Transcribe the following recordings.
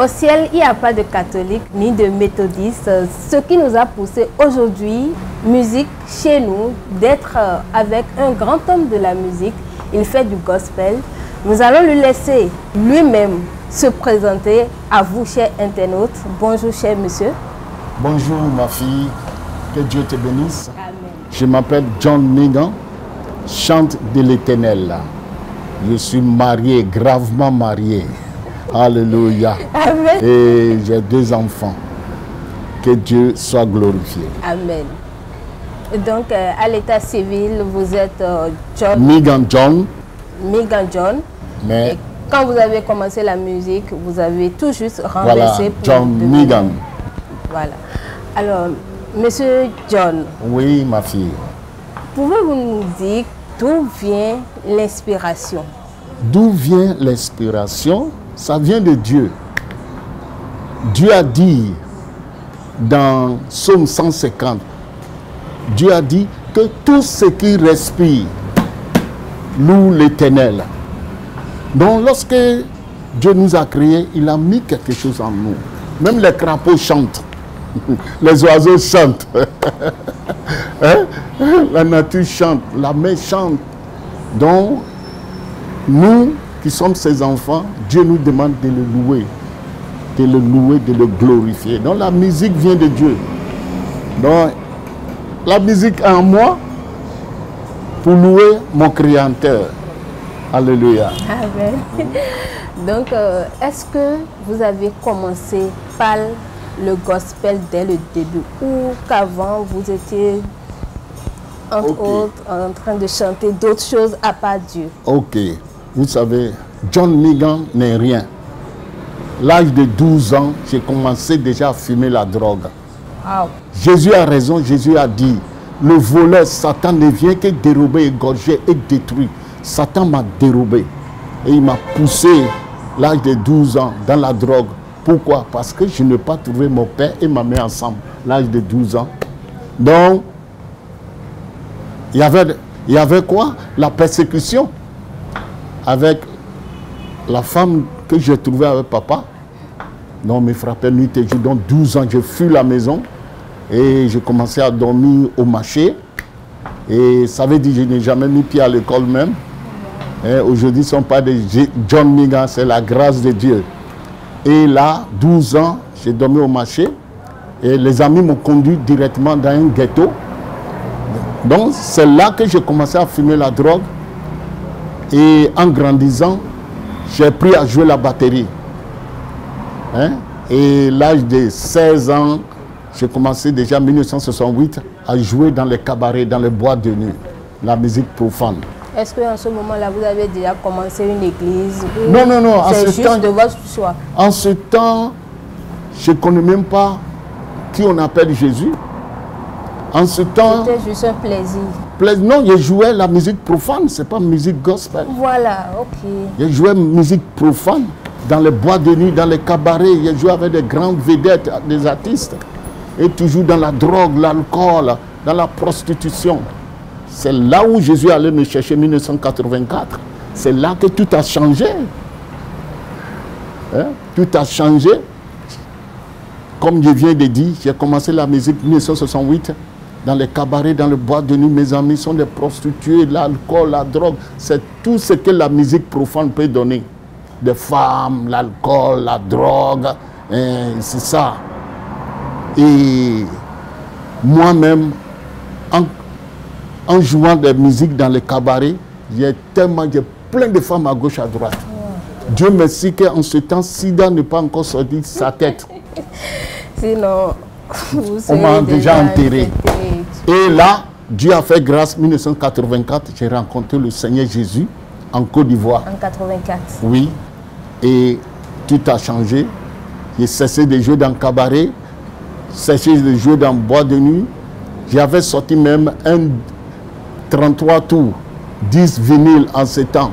Au ciel, il n'y a pas de catholique ni de méthodiste. Ce qui nous a poussé aujourd'hui, musique chez nous, d'être avec un grand homme de la musique. Il fait du gospel. Nous allons lui laisser lui-même se présenter à vous, chers internautes. Bonjour, cher monsieur. Bonjour, ma fille. Que Dieu te bénisse. Amen. Je m'appelle John Migan, chante de l'Éternel. Je suis marié, gravement marié. Alléluia. Amen. Et j'ai 2 enfants. Que Dieu soit glorifié. Amen. Donc, à l'état civil, vous êtes John Migan John. Migan John. Mais Et quand vous avez commencé la musique, vous avez tout juste voilà, renversé pour John devenir- Migan. Voilà. Alors, monsieur John, Oui, ma fille. pouvez-vous nous dire d'où vient l'inspiration? D'où vient l'inspiration? Ça vient de Dieu. Dieu a dit dans Psaume 150, Dieu a dit que tout ce qui respire loue l'Éternel. Donc lorsque Dieu nous a créés, il a mis quelque chose en nous. Même les crapauds chantent. Les oiseaux chantent. Hein? La nature chante, la mer chante. Donc, nous qui sommes ses enfants, Dieu nous demande de le louer, de le glorifier. Donc la musique vient de Dieu. Donc la musique en moi pour louer mon Créateur. Alléluia. Amen. Donc, est-ce que vous avez commencé par le gospel dès le début ou qu'avant vous étiez entre autres en train de chanter d'autres choses à part Dieu? Ok. Vous savez, John Migan n'est rien. L'âge de 12 ans, j'ai commencé déjà à fumer la drogue. Wow. Jésus a raison, Jésus a dit, le voleur, Satan ne vient que dérober, égorger et détruire. Satan m'a dérobé et il m'a poussé l'âge de 12 ans dans la drogue. Pourquoi? Parce que je n'ai pas trouvé mon père et ma mère ensemble, l'âge de 12 ans. Donc, il y avait quoi? La persécution avec la femme que j'ai trouvée avec papa. Donc, on me frappait nuit et jour. Donc, 12 ans, je fus la maison et j'ai commencé à dormir au marché. Et ça veut dire que je n'ai jamais mis pied à l'école même. Aujourd'hui, ce ne sont pas des John Migan, c'est la grâce de Dieu. Et là, 12 ans, j'ai dormi au marché. Et les amis m'ont conduit directement dans un ghetto. Donc, c'est là que j'ai commencé à fumer la drogue. Et en grandissant, j'ai appris à jouer la batterie. Et l'âge de 16 ans, j'ai commencé déjà en 1968 à jouer dans les cabarets, dans les boîtes de nuit, la musique profane. Est-ce qu'en ce moment-là, vous avez déjà commencé une église? Non, non, non. C'est juste de votre choix. En ce temps, je ne connais même pas qui on appelle Jésus. En ce temps... C'était juste un plaisir. Non, je jouais la musique profane, ce n'est pas musique gospel. Voilà, ok. Je jouais musique profane dans les boîtes de nuit, dans les cabarets. Je jouais avec des grandes vedettes, des artistes. Et toujours dans la drogue, l'alcool, dans la prostitution. C'est là où Jésus allait me chercher en 1984. C'est là que tout a changé. Tout a changé. Comme je viens de dire, j'ai commencé la musique en 1968. Dans les cabarets, dans les boîtes de nuit, mes amis sont des prostituées, l'alcool, la drogue. C'est tout ce que la musique profane peut donner. Des femmes, l'alcool, la drogue. C'est ça. Et moi-même, en jouant des musiques dans les cabarets, j'ai plein de femmes à gauche, à droite. Dieu merci qu'en ce temps, Sida n'est pas encore sorti de sa tête. Sinon, on m'a déjà enterré. Et là, Dieu a fait grâce. En 1984, j'ai rencontré le Seigneur Jésus en Côte d'Ivoire. En 84. Oui. Et tout a changé. J'ai cessé de jouer dans le cabaret, cessé de jouer dans le bois de nuit. J'avais sorti même un 33 tours, 10 vinyles en ce temps.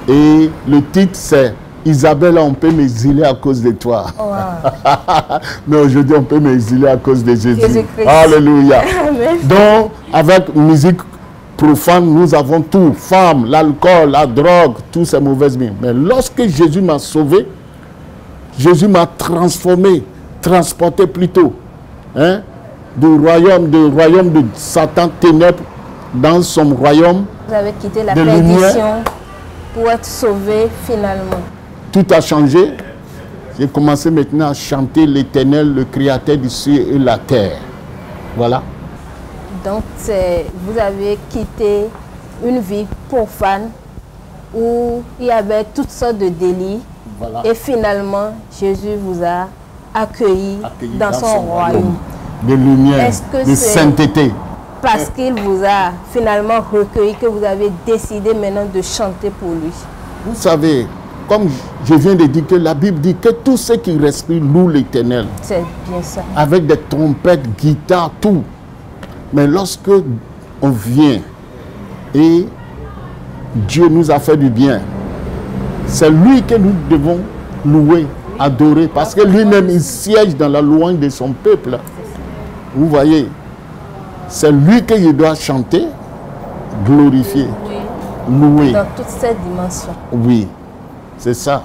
Et le titre c'est Isabelle, on peut m'exiler à cause de toi. Wow. Mais aujourd'hui, on peut m'exiler à cause de Jésus. Alléluia. Amen. Donc, avec musique profane, nous avons tout. Femmes, l'alcool, la drogue, toutes ces mauvaises mines. Mais lorsque Jésus m'a sauvé, Jésus m'a transformé, transporté plutôt, hein, du royaume de Satan, ténèbres, dans son royaume. Vous avez quitté la de perdition lumière. pour être sauvé finalement. Tout a changé. J'ai commencé maintenant à chanter l'Éternel, le Créateur du ciel et la terre. Voilà. Donc, vous avez quitté une vie profane où il y avait toutes sortes de délits. Voilà. Et finalement, Jésus vous a accueilli dans son royaume. De lumière, Est-ce que de c'est sainteté. parce qu'il vous a finalement recueilli que vous avez décidé maintenant de chanter pour lui? Vous savez, comme je viens de dire que la Bible dit que tous ceux qui respirent louent l'Éternel. C'est bien ça. Avec des trompettes, guitares, tout. Mais lorsque on vient et Dieu nous a fait du bien, c'est lui que nous devons louer, adorer, parce que lui-même, il siège dans la louange de son peuple. Vous voyez, c'est lui qu'il doit chanter, glorifier, louer. Dans toutes ces dimensions. Oui, c'est ça.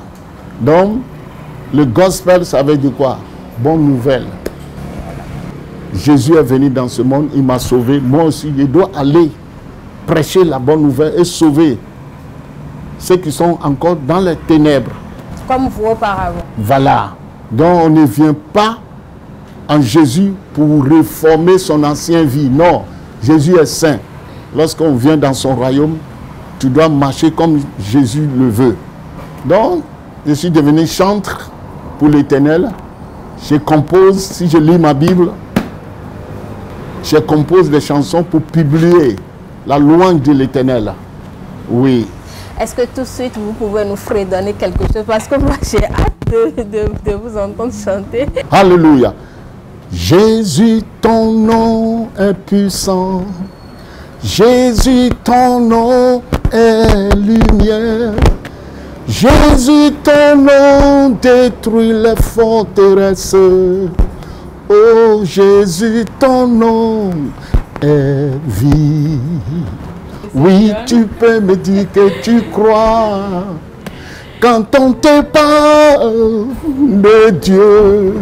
Donc, le gospel, ça veut dire quoi? Bonne nouvelle. Jésus est venu dans ce monde, il m'a sauvé. Moi aussi, je dois aller prêcher la bonne nouvelle et sauver ceux qui sont encore dans les ténèbres. Comme vous auparavant. Voilà. Donc, on ne vient pas en Jésus pour réformer son ancienne vie. Non, Jésus est saint. Lorsqu'on vient dans son royaume, tu dois marcher comme Jésus le veut. Donc, je suis devenu chantre pour l'Éternel. Je compose, si je lis ma Bible, je compose des chansons pour publier la louange de l'Éternel. Oui. Est-ce que tout de suite vous pouvez nous fredonner quelque chose? Parce que moi j'ai hâte de vous entendre chanter. Alléluia. Jésus, ton nom est puissant. Jésus, ton nom est lumière. Jésus, ton nom détruit les forteresses. Oh Jésus, ton nom est vie. Oui, tu peux me dire que tu crois. Quand on te parle de Dieu,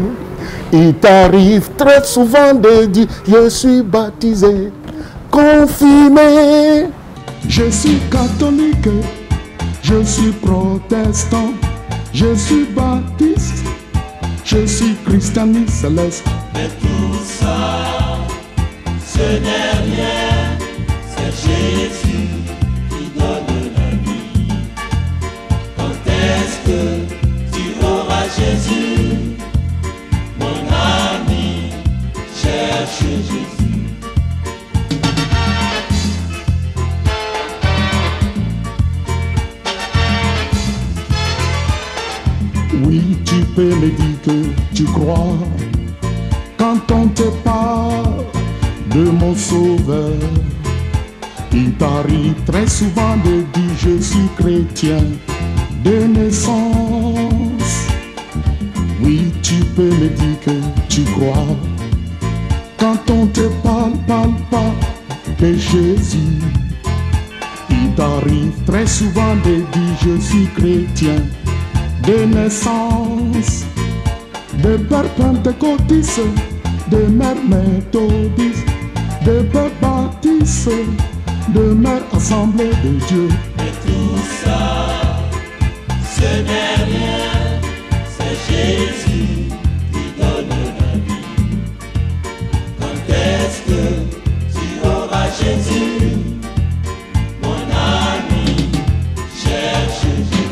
il t'arrive très souvent de dire, je suis baptisé, confirmé. Je suis catholique, je suis protestant, je suis baptiste, je suis christianiste céleste. Mais tout ça, ce n'est rien, c'est Jésus qui donne la vie. Quand est-ce que tu auras Jésus, mon ami, cherche Jésus. Oui, tu peux me dire que tu crois quand on te parle de mon sauveur. Il t'arrive très souvent de dire je suis chrétien de naissance. Oui, tu peux me dire que tu crois quand on te parle pas de Jésus. Il t'arrive très souvent de dire je suis chrétien de naissance, de père pentecôtiste, de mère méthodiste, de père baptiste, de mère assemblée de Dieu. Mais tout ça, ce n'est rien, c'est Jésus qui donne la vie. Quand est-ce que tu auras Jésus, mon ami, cherche Jésus.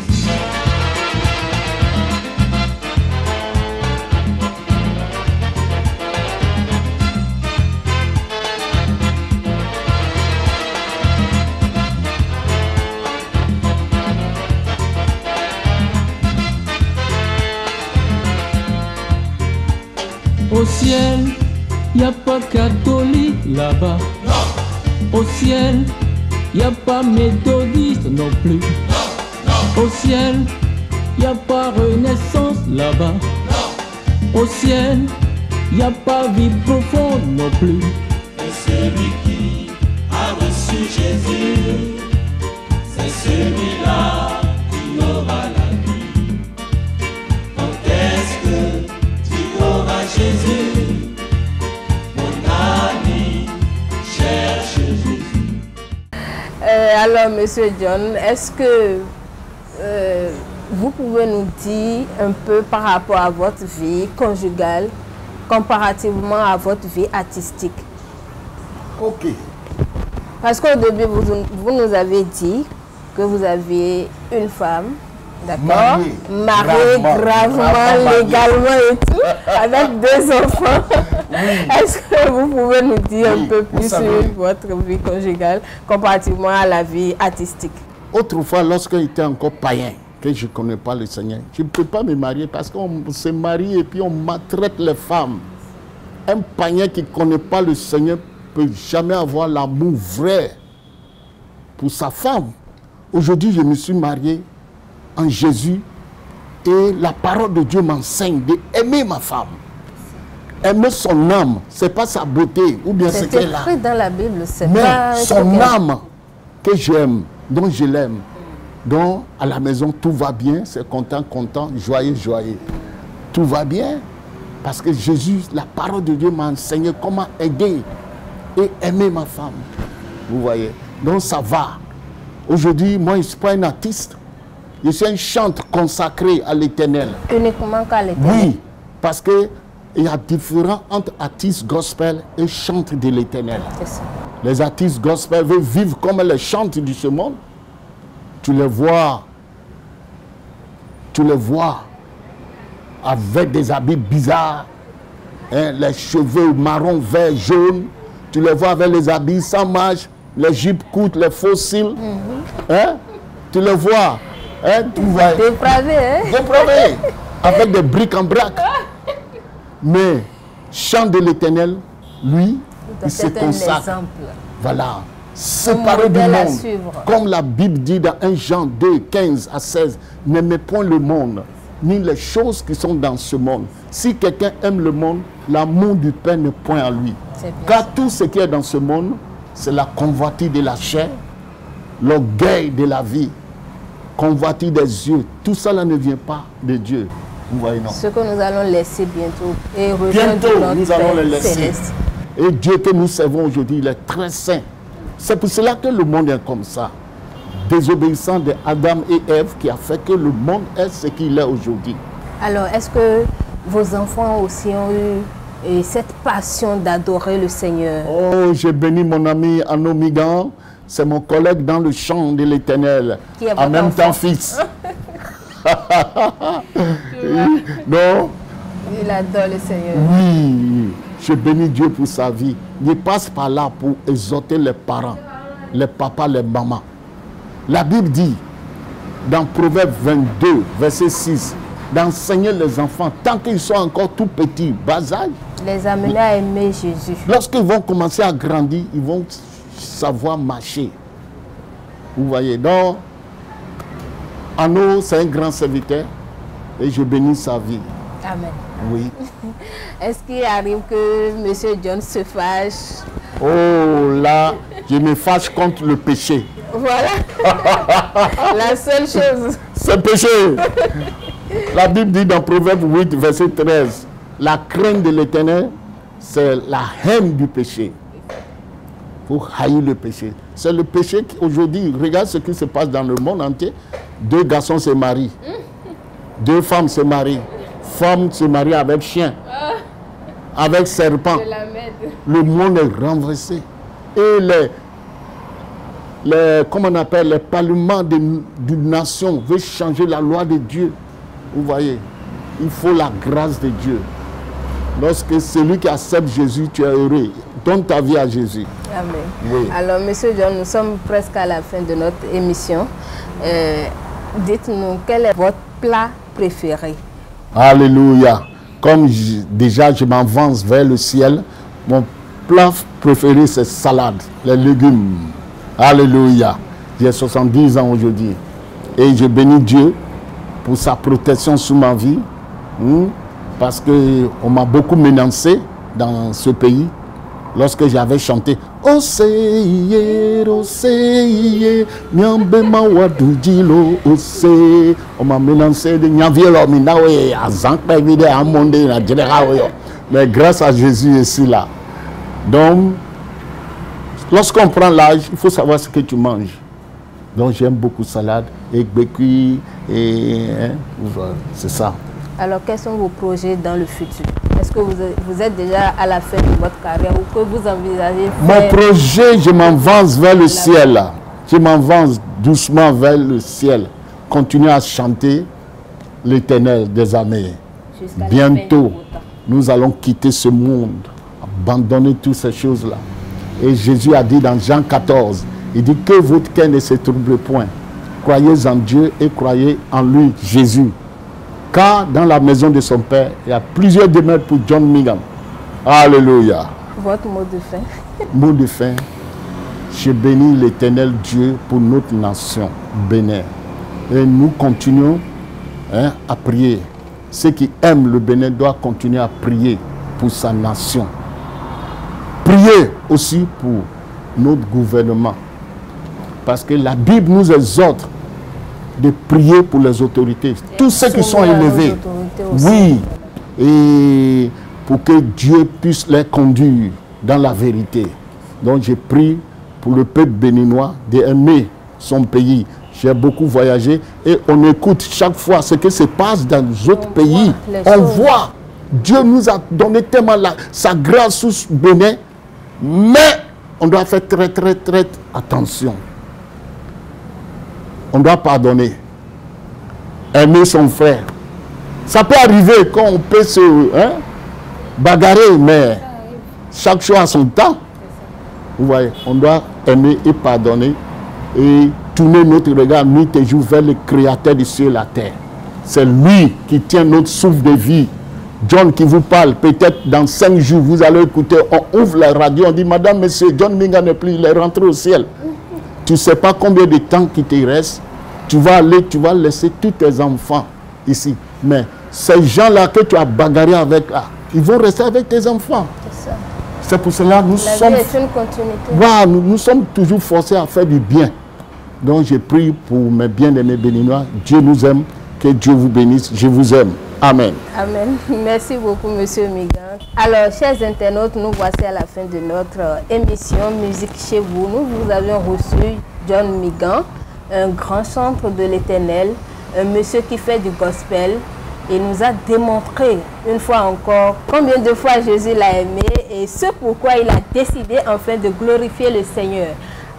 Au ciel, y a pas catholique là-bas. Au ciel, y a pas méthodiste non plus. Au ciel, y a pas renaissance là-bas. Au ciel, y a pas vie profonde non plus. Et celui qui a reçu Jésus, c'est celui-là qui aura la vie. Quand Jésus, mon ami, cherche Jésus. Alors, Monsieur John, est-ce que vous pouvez nous dire un peu par rapport à votre vie conjugale comparativement à votre vie artistique? Ok. Parce qu'au début, vous nous avez dit que vous aviez une femme, d'accord, mariée gravement, légalement et tout, avec 2 enfants. Oui. Est-ce que vous pouvez nous dire Oui, un peu vous plus sur savez. votre vie conjugale comparativement à la vie artistique? Autrefois, lorsqu'il était encore païen, que je ne connais pas le Seigneur, je ne peux pas me marier parce qu'on se marie et puis on maltraite les femmes. Un païen qui ne connaît pas le Seigneur ne peut jamais avoir l'amour vrai pour sa femme. Aujourd'hui, je me suis marié en Jésus et la parole de Dieu m'enseigne d'aimer ma femme. Aimer son âme, ce n'est pas sa beauté ou bien ce qu'elle a. C'est écrit dans la Bible, c'est Mais pas son âme que j'aime, dont je l'aime, dont à la maison tout va bien, c'est content, content, joyeux, joyeux. Tout va bien parce que Jésus, la parole de Dieu m'a enseigné comment aider et aimer ma femme. Vous voyez? Donc ça va. Aujourd'hui, moi je ne suis pas un artiste. Je suis un chanteur consacré à l'Éternel. uniquement qu'à l'Éternel. Oui, parce qu'il y a différence entre artistes gospel et chantres de l'Éternel. C'est ça. Les artistes gospel veulent vivre comme les chantres de ce monde. Tu les vois avec des habits bizarres, hein, les cheveux marron, vert, jaune. Tu les vois avec les habits sans marge, les jupes courtes, les fossiles. Hein? Tu les vois. Hein? Tu vois. Dépravé, hein? Dépravé, avec des briques en braque. Mais, chant de l'Éternel, lui, il se C'est un consacre. exemple. Voilà, séparé du modèle à monde. suivre. Comme la Bible dit dans 1 Jean 2, 15 à 16, n'aimez point le monde, ni les choses qui sont dans ce monde. Si quelqu'un aime le monde, l'amour du Père n'est point à lui. C'est bien Car ça. tout ce qui est dans ce monde, c'est la convoitise de la chair, l'orgueil de la vie, convoitise des yeux. Tout ça là ne vient pas de Dieu. Vous voyez, non? Ce que nous allons laisser bientôt et rejoindre Bientôt, notre nous allons Père les laisser. céleste. Et Dieu que nous servons aujourd'hui, il est très saint. C'est pour cela que le monde est comme ça. Désobéissant de Adam et Ève qui a fait que le monde est ce qu'il est aujourd'hui. Alors, est-ce que vos enfants aussi ont eu cette passion d'adorer le Seigneur? Oh, j'ai béni mon ami Anno Migan. C'est mon collègue dans le chant de l'Éternel. Qui est En votre même enfant. temps fils. Non? Il adore le Seigneur. Oui, je bénis Dieu pour sa vie. Il passe par là pour exhorter les parents, les papas, les mamans. La Bible dit, dans Proverbe 22, verset 6, d'enseigner les enfants tant qu'ils sont encore tout petits, bas âge. Les amener à aimer Jésus. Lorsqu'ils vont commencer à grandir, ils vont savoir marcher. Vous voyez, donc, Anno, c'est un grand serviteur et je bénis sa vie. Amen. Oui. Est-ce qu'il arrive que M. John se fâche? Oh là, je me fâche contre le péché. Voilà. La seule chose. C'est péché. La Bible dit dans Proverbe 8, verset 13, la crainte de l'Éternel, c'est la haine du péché. Pour haïr le péché. C'est le péché qui, aujourd'hui, regarde ce qui se passe dans le monde entier. 2 garçons se marient. 2 femmes se marient. Femme se marie avec chien. Avec serpent. Le monde est renversé. Et comment on appelle, les parlements d'une nation veulent changer la loi de Dieu. Vous voyez, il faut la grâce de Dieu. Lorsque celui qui accepte Jésus, tu es heureux. Donne ta vie à Jésus. Amen. Oui. Alors, M. John, nous sommes presque à la fin de notre émission. Dites-nous, quel est votre plat préféré? Alléluia. Comme déjà je m'avance vers le ciel, mon plat préféré c'est salade, les légumes. Alléluia. J'ai 70 ans aujourd'hui. Et je bénis Dieu pour sa protection sur ma vie. Parce qu'on m'a beaucoup menacé dans ce pays. Lorsque j'avais chanté Oseye, Oseye, Nyambema Wadujilo, Ose. On m'a menacé de Nyavielo, Minawe, Azankpe Vide, Amonde, Nadjerawe. Mais grâce à Jésus, je suis là. Donc, lorsqu'on prend l'âge, il faut savoir ce que tu manges. Donc, j'aime beaucoup salade, et bécuit, et c'est ça. Alors, quels sont vos projets dans le futur? Est-ce que vous êtes déjà à la fin de votre carrière ou que vous envisagez faire... Mon projet, je m'avance vers le ciel. Je m'avance doucement vers le ciel. Continuer à chanter l'Éternel des armées. Bientôt, nous allons quitter ce monde, abandonner toutes ces choses-là. Et Jésus a dit dans Jean 14, il dit que votre cœur ne se trouble point. Croyez en Dieu et croyez en lui, Jésus. Car dans la maison de son Père, il y a plusieurs demeures pour John Mingham. Alléluia. Votre mot de fin. Mot de fin. Je bénis l'Éternel Dieu pour notre nation, Bénin. Et nous continuons à prier. Ceux qui aiment le Bénin doivent continuer à prier pour sa nation. Prier aussi pour notre gouvernement. Parce que la Bible nous exhorte de prier pour les autorités. Tous ceux qui sont élevés. Oui. Et pour que Dieu puisse les conduire dans la vérité. Donc je prie pour le peuple béninois d'aimer son pays. J'ai beaucoup voyagé et on écoute chaque fois ce qui se passe dans les autres pays. On voit. Dieu nous a donné tellement sa grâce sous Bénin, mais on doit faire très, très, très attention. On doit pardonner. Aimer son frère. Ça peut arriver quand on peut se bagarrer, mais chaque chose a son temps. Vous voyez, on doit aimer et pardonner et tourner notre regard nuit et jour vers le Créateur du ciel et la terre. C'est lui qui tient notre souffle de vie. John qui vous parle, peut-être dans 5 jours, vous allez écouter, on ouvre la radio, on dit, madame, monsieur, John Mingham n'est plus, il est rentré au ciel. Tu ne sais pas combien de temps qui te reste. Tu vas aller, tu vas laisser tous tes enfants ici. Mais ces gens-là que tu as bagarré avec, ils vont rester avec tes enfants. C'est ça. C'est pour cela que nous sommes... La vie est une continuité. Voilà, nous sommes toujours forcés à faire du bien. Donc je prie pour mes bien-aimés béninois. Dieu nous aime. Que Dieu vous bénisse. Je vous aime. Amen. Amen. Merci beaucoup, Monsieur Mingham. Alors, chers internautes, nous voici à la fin de notre émission Musique chez vous. Nous vous avions reçu John Mingham, un grand chantre de l'Éternel, un monsieur qui fait du gospel. Il nous a démontré une fois encore combien de fois Jésus l'a aimé et ce pourquoi il a décidé enfin de glorifier le Seigneur.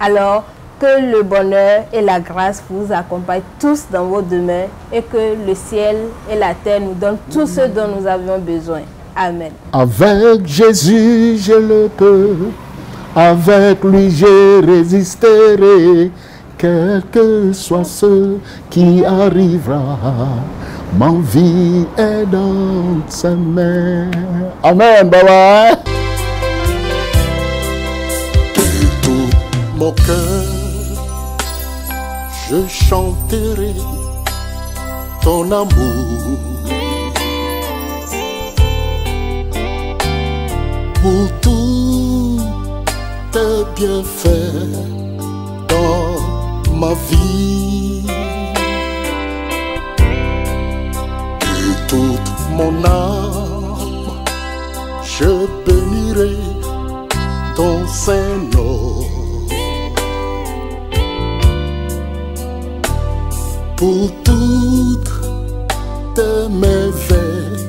Alors, que le bonheur et la grâce vous accompagnent tous dans vos demeures et que le ciel et la terre nous donnent tout ce dont nous avions besoin. Amen. Avec Jésus, je le peux. Avec lui, je résisterai. Quel que soit ce qui arrivera, ma vie est dans ses mains. Amen, baba. De tout mon cœur, je chanterai ton amour. Pour tous tes bienfaits dans ma vie. De toute mon âme, je bénirai ton Saint-Nom. Pour toutes tes merveilles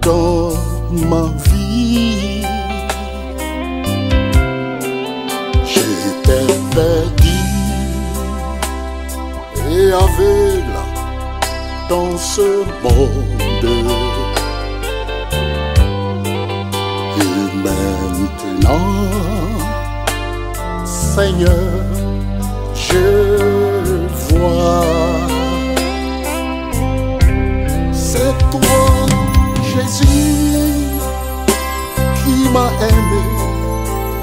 dans ma vie. J'étais perdu et aveugle dans ce monde. Et maintenant, Seigneur, je vois. C'est toi, Jésus, qui m'a aimé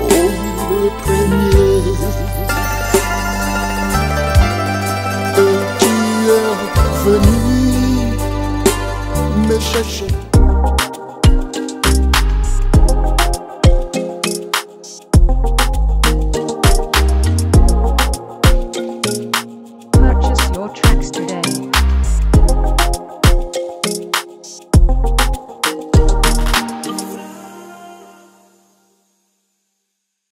au le premier. Et tu es venu me chercher.